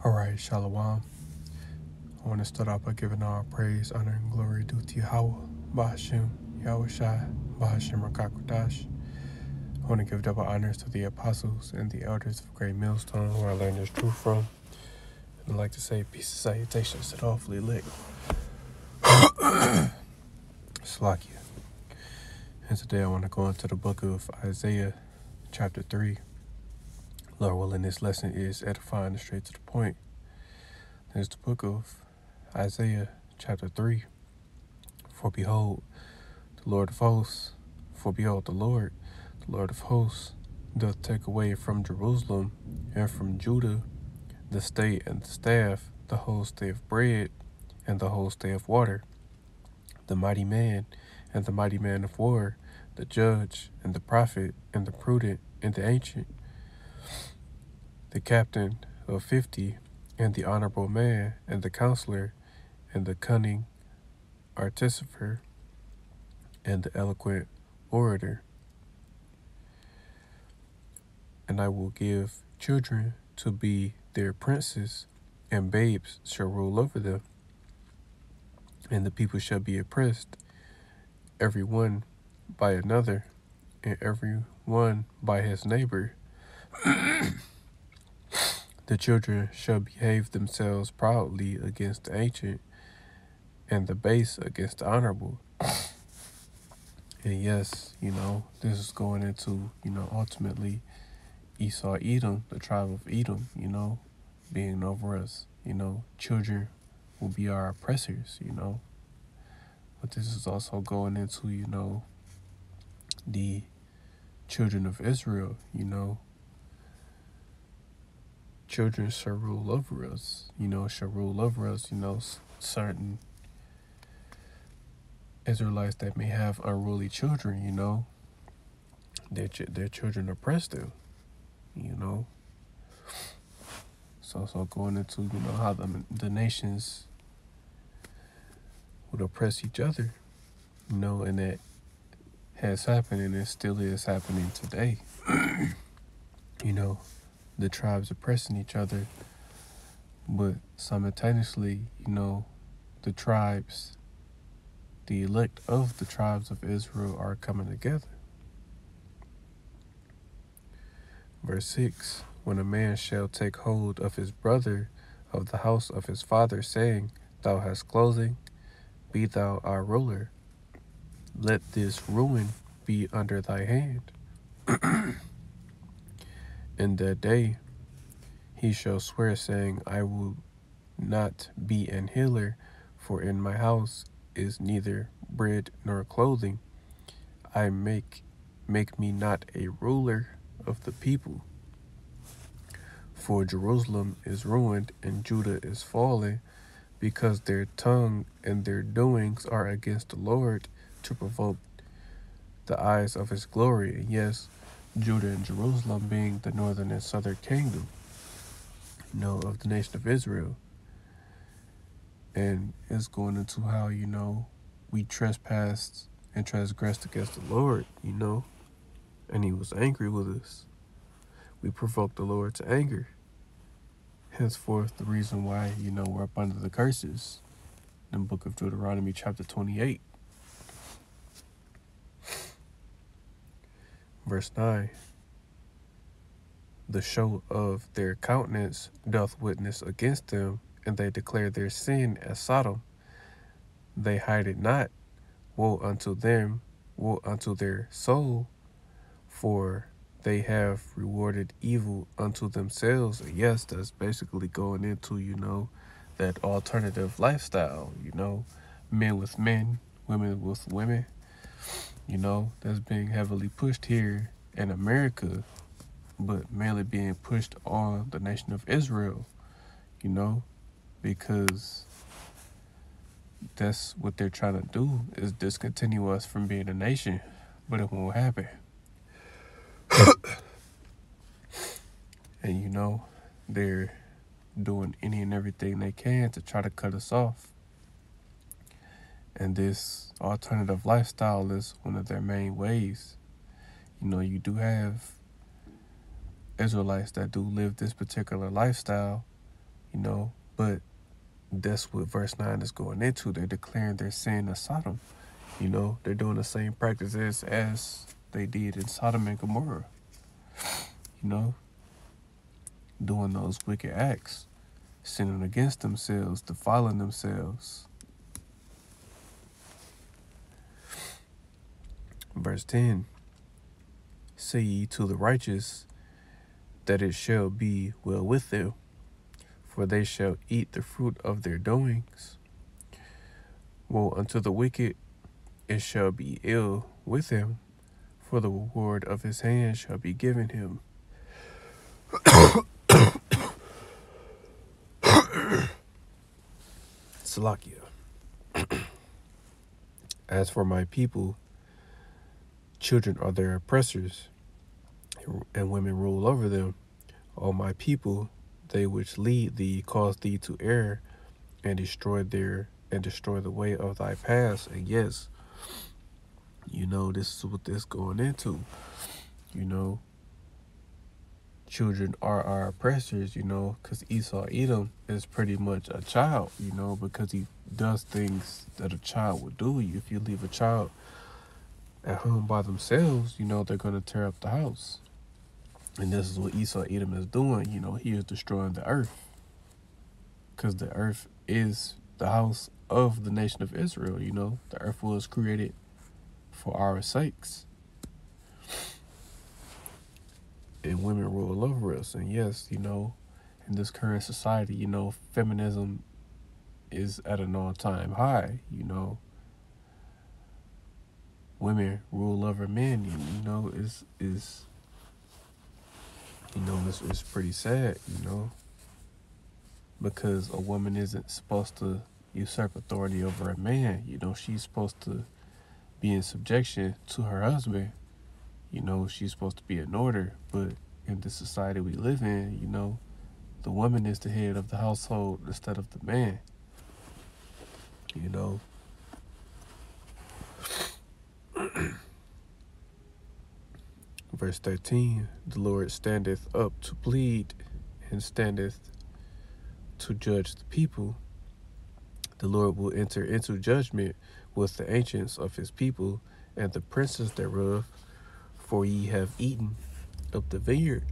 Alright, Shalom. I want to start off by giving all praise, honor, and glory due to Yahweh, Bahashim, Yahushai, Bahashim Rakakwadash. I want to give double honors to the apostles and the elders of Great Millstone who I learned this truth from. And I'd like to say peace and salutations to the awfully lit. Slakia. And today I want to go into the book of Isaiah, chapter 3. Lord willing, this lesson is edifying and straight to the point. There's the book of Isaiah, chapter 3. For behold, the Lord of hosts, for behold, the Lord of hosts, doth take away from Jerusalem and from Judah the state and the staff, the whole stay of bread and the whole stay of water, the mighty man and the mighty man of war, the judge and the prophet and the prudent and the ancient, the captain of 50 and the honorable man and the counselor and the cunning artificer and the eloquent orator. And I will give children to be their princes, and babes shall rule over them. And the people shall be oppressed, every one by another, and every one by his neighbor. The children shall behave themselves proudly against the ancient, and the base against the honorable. And yes, this is going into, ultimately Esau, Edom, the tribe of Edom, being over us. Children will be our oppressors, But this is also going into, the children of Israel, Children shall rule over us, certain Israelites that may have unruly children, their children oppress them, So going into, how the nations would oppress each other, and that has happened and it still is happening today. The tribes oppressing each other, but simultaneously, the tribes, the elect of the tribes of Israel are coming together. Verse 6, when a man shall take hold of his brother of the house of his father, saying, Thou hast clothing, be thou our ruler. Let this ruin be under thy hand. In that day he shall swear, saying, I will not be an healer, for in my house is neither bread nor clothing. I make me not a ruler of the people. For Jerusalem is ruined and Judah is fallen, because their tongue and their doings are against the Lord, to provoke the eyes of his glory. And yes, Judah and Jerusalem being the northern and southern kingdom, of the nation of Israel. And it's going into how, we trespassed and transgressed against the Lord, and he was angry with us. We provoked the Lord to anger. Henceforth, the reason why, we're up under the curses. In the book of Deuteronomy, chapter 28. Verse 9. The show of their countenance doth witness against them, and they declare their sin as Sodom. They hide it not. Woe unto them, woe unto their soul, for they have rewarded evil unto themselves. And yes, that's basically going into, that alternative lifestyle, men with men, women with women, that's being heavily pushed here in America, but mainly being pushed on the nation of Israel, because that's what they're trying to do, is discontinue us from being a nation, but it won't happen. And they're doing any and everything they can to try to cut us off. And this alternative lifestyle is one of their main ways. You do have Israelites that do live this particular lifestyle, But that's what verse 9 is going into. They're declaring their sin of Sodom. They're doing the same practices as they did in Sodom and Gomorrah. Doing those wicked acts, sinning against themselves, defiling themselves. Verse 10, say ye to the righteous that it shall be well with them, for they shall eat the fruit of their doings. Woe unto the wicked, it shall be ill with him, for the reward of his hand shall be given him. Salakia. As for my people, children are their oppressors, and women rule over them. O my people, they which lead thee cause thee to err, and destroy the way of thy paths. And yes, this is what this going into. Children are our oppressors, because Esau Edom is pretty much a child, because he does things that a child would do. If you leave a child at home by themselves, they're going to tear up the house. And this is what Esau Edom is doing. He is destroying the earth, because the earth is the house of the nation of Israel. The earth was created for our sakes. And women rule over us. And yes, in this current society, feminism is at an all-time high. Women rule over men. It's pretty sad. Because a woman isn't supposed to usurp authority over a man. She's supposed to be in subjection to her husband. She's supposed to be in order, but in the society we live in, the woman is the head of the household instead of the man. Verse 13, the Lord standeth up to plead, and standeth to judge the people. The Lord will enter into judgment with the ancients of his people and the princes thereof, for ye have eaten of the vineyard.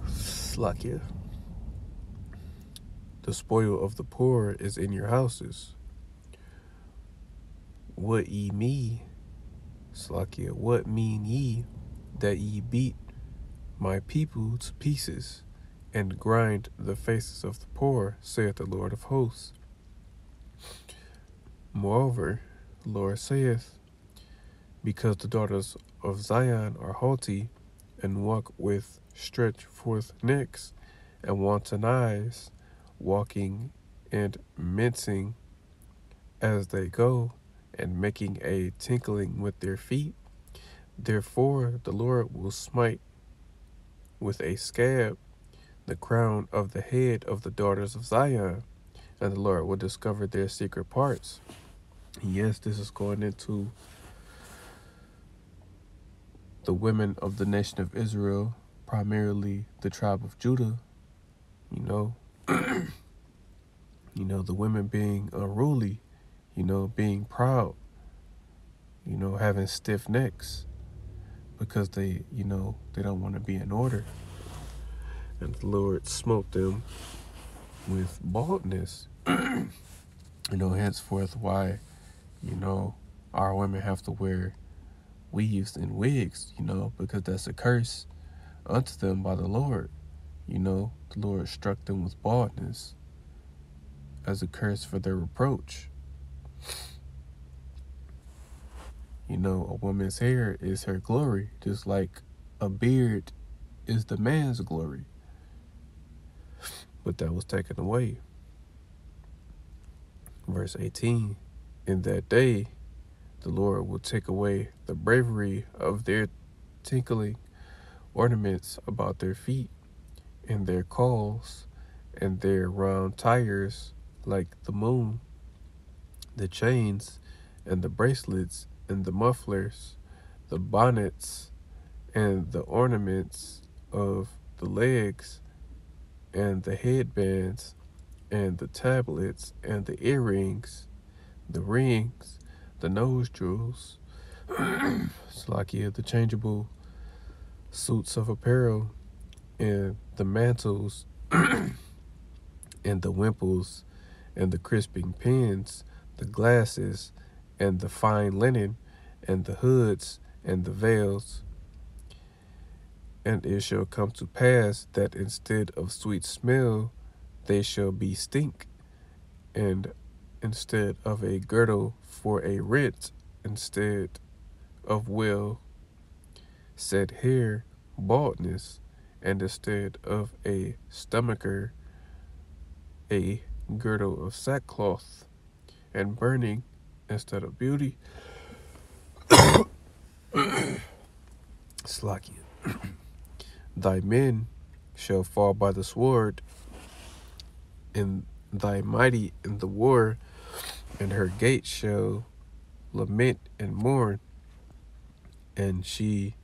Slakia. The spoil of the poor is in your houses. What ye mean, Slakia, what mean ye that ye beat my people to pieces, and grind the faces of the poor, saith the Lord of hosts. Moreover, the Lord saith, because the daughters of Zion are haughty, and walk with stretched forth necks, and wanton eyes, walking and mincing as they go, and making a tinkling with their feet. Therefore the Lord will smite with a scab the crown of the head of the daughters of Zion, and the Lord will discover their secret parts. Yes, this is going into the women of the nation of Israel, primarily the tribe of Judah. The women being unruly, being proud, having stiff necks, because they don't want to be in order. And the Lord smote them with baldness. Henceforth why, our women have to wear weaves and wigs, because that's a curse unto them by the Lord. The Lord struck them with baldness as a curse for their reproach. A woman's hair is her glory, just like a beard is the man's glory. But that was taken away. Verse 18, in that day the Lord will take away the bravery of their tinkling ornaments about their feet, and their cauls, and their round tires like the moon, the chains, and the bracelets, and the mufflers, the bonnets, and the ornaments of the legs, and the headbands, and the tablets, and the earrings, the rings, the nose jewels, Slakia, the changeable suits of apparel, and the mantles, and the wimples, and the crisping pins, the glasses, and the fine linen, and the hoods, and the veils. And it shall come to pass that instead of sweet smell, they shall be stink, and instead of a girdle for a rent, instead of well set hair, baldness, and instead of a stomacher, a girdle of sackcloth, and burning instead of beauty. Slakia. Thy men shall fall by the sword, and thy mighty in the war, and her gates shall lament and mourn, and she,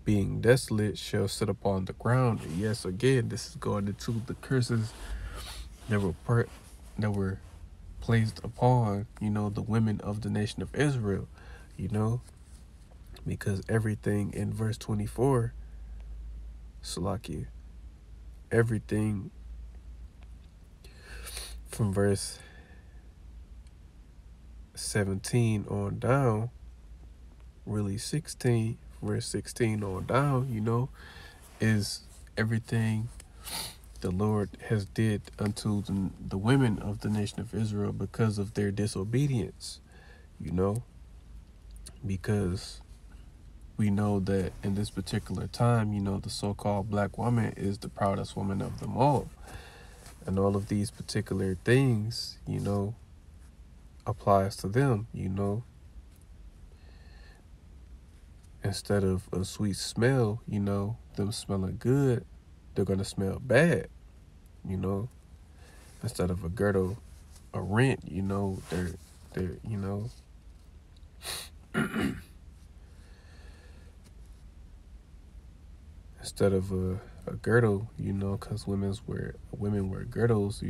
being desolate, shall sit upon the ground. And yes, again, this is going into the curses that were placed upon, the women of the nation of Israel, because everything in verse 24, Salakia, everything from verse 17 on down, really 16, verse 16 on down, is everything the Lord has did unto the women of the nation of Israel because of their disobedience, because we know that in this particular time, the so-called black woman is the proudest woman of them all. And all of these particular things, applies to them, Instead of a sweet smell, them smelling good, they're going to smell bad, Instead of a girdle, a rent, they're instead of a girdle, because women wear girdles,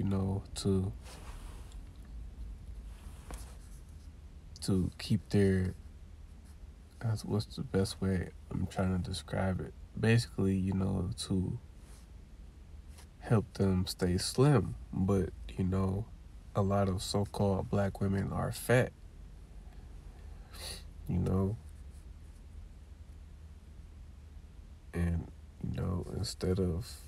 to keep their, what's the best way I'm trying to describe it? Basically, to help them stay slim. But, a lot of so-called black women are fat, and, instead of,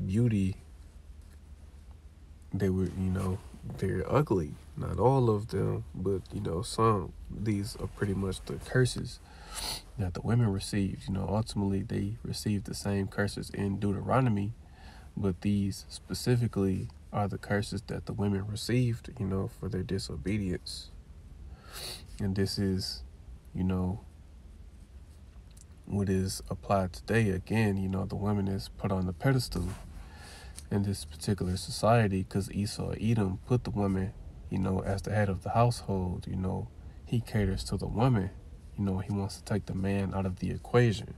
beauty, they were, they're ugly. Not all of them, but, some. These are pretty much the curses that the women received. Ultimately, they received the same curses in Deuteronomy, but these specifically are the curses that the women received, for their disobedience. And this is, what is applied today. Again, the woman is put on the pedestal in this particular society because Esau, Edom, put the woman, as the head of the household. He caters to the woman. He wants to take the man out of the equation.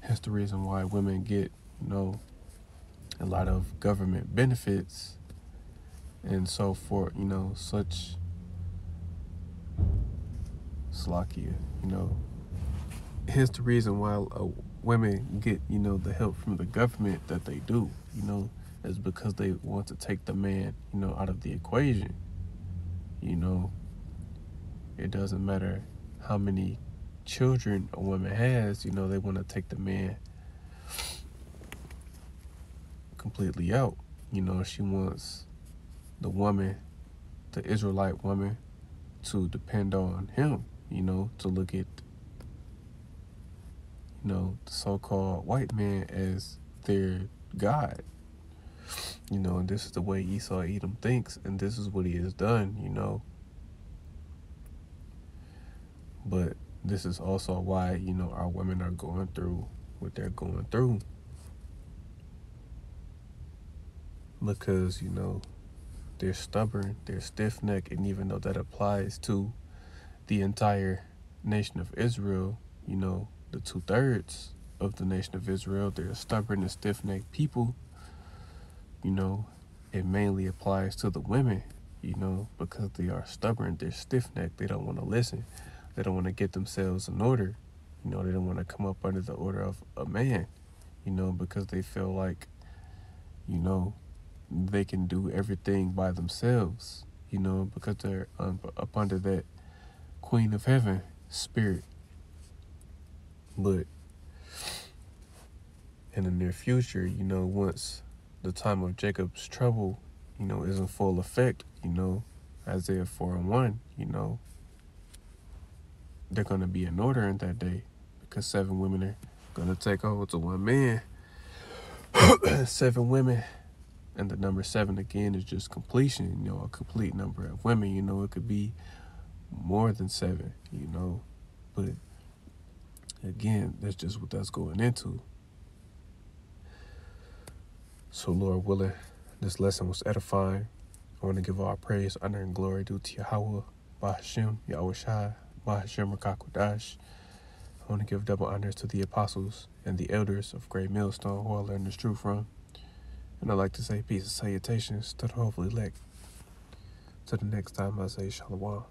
That's the reason why women get, a lot of government benefits and so forth, such Slakia, Here's the reason why women get, the help from the government that they do, is because they want to take the man, out of the equation. It doesn't matter how many children a woman has, they want to take the man completely out. She wants the woman, the Israelite woman, to depend on him, to look at, the so-called white man as their God. And this is the way Esau Edom thinks, and this is what he has done, But this is also why, our women are going through what they're going through. Because, they're stubborn, they're stiff-necked, and even though that applies to the entire nation of Israel, the 2/3, of the nation of Israel. They're a stubborn and stiff-necked people. You know, it mainly applies to the women, you know, because they are stubborn, they're stiff-necked, they don't want to listen. They don't want to get themselves in order. You know, they don't want to come up under the order of a man, you know, because they feel like, you know, they can do everything by themselves, you know, because they're up under that Queen of Heaven spirit. But in the near future, you know, once the time of Jacob's trouble, you know, is in full effect, you know, Isaiah 4:1, you know, they're going to be in order in that day because 7 women are going to take hold to 1 man. 7 women. And the number 7 again is just completion, you know, a complete number of women. You know, it could be more than 7, you know, but again, that's just what that's going into. So, Lord willing, this lesson was edifying. I want to give all praise, honor, and glory due to Yahweh, Bahashem, Yahweh Shai, Bahashem Rakakwadash. I want to give double honors to the apostles and the elders of Great Millstone who I learned this truth from. And I'd like to say peace and salutations to the hopefully elect. Till the next time, I say Shalom.